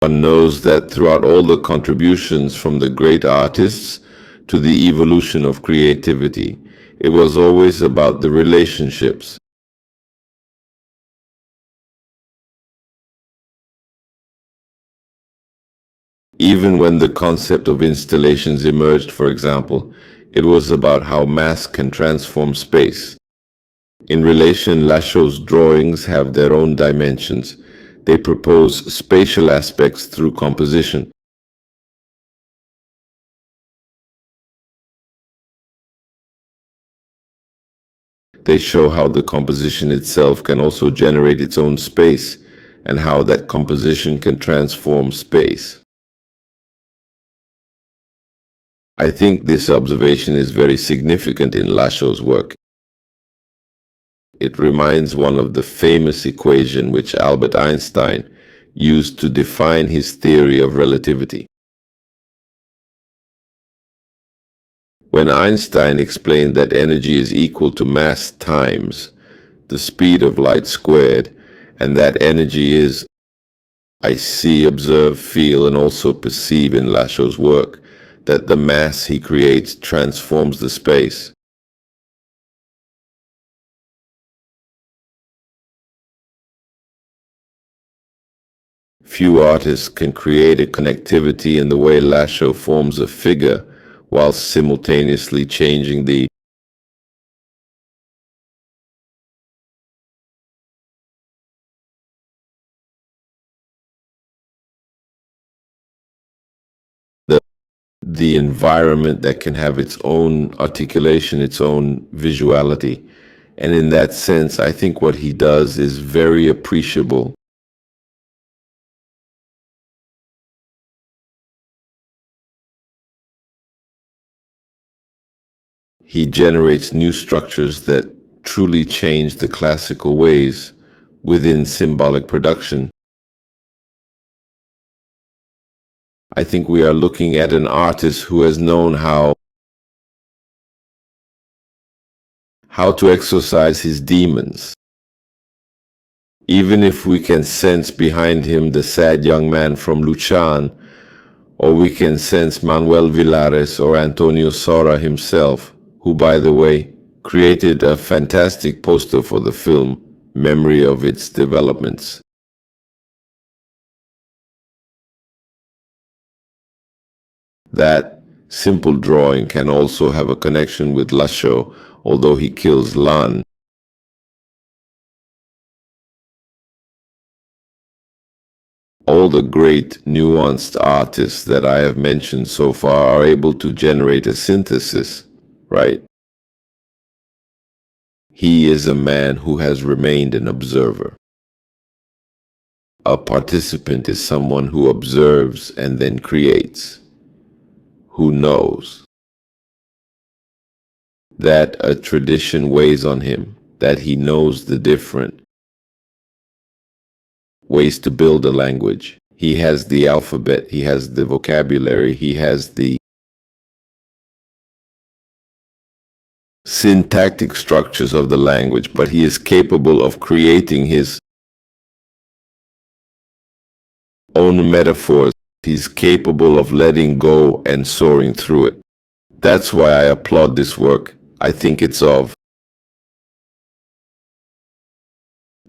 One knows that throughout all the contributions from the great artists to the evolution of creativity, it was always about the relationships. Even when the concept of installations emerged, for example, it was about how mass can transform space. In relation, Lacho's drawings have their own dimensions. They propose spatial aspects through composition. They show how the composition itself can also generate its own space, and how that composition can transform space. I think this observation is very significant in Lacho's work. It reminds one of the famous equation which Albert Einstein used to define his theory of relativity. When Einstein explained that energy is equal to mass times the speed of light squared, and that energy is, I see, observe, feel, and also perceive in Lacho's work, that the mass he creates transforms the space. Few artists can create a connectivity in the way Lacho forms a figure while simultaneously changing the environment that can have its own articulation, its own visuality. And in that sense, I think what he does is very appreciable. He generates new structures that truly change the classical ways within symbolic production. I think we are looking at an artist who has known how to exorcise his demons. Even if we can sense behind him the sad young man from Luchan, or we can sense Manuel Villares or Antonio Sora himself, who, by the way, created a fantastic poster for the film, memory of its developments. That simple drawing can also have a connection with Lacho, although he kills Lan. All the great nuanced artists that I have mentioned so far are able to generate a synthesis, right? He is a man who has remained an observer. A participant is someone who observes and then creates, who knows that a tradition weighs on him, that he knows the different ways to build a language. He has the alphabet, he has the vocabulary, he has the syntactic structures of the language, but he is capable of creating his own metaphors. He's capable of letting go and soaring through it. That's why I applaud this work. I think it's of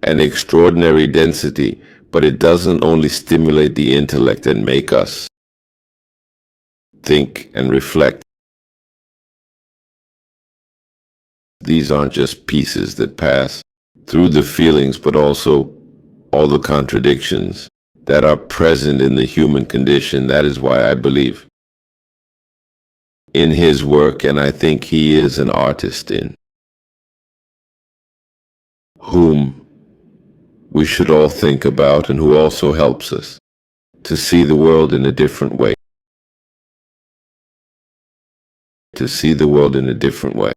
an extraordinary density, but it doesn't only stimulate the intellect and make us think and reflect. These aren't just pieces that pass through the feelings, but also all the contradictions that are present in the human condition. That is why I believe in his work, and I think he is an artist in whom we should all think about, and who also helps us to see the world in a different way. To see the world in a different way.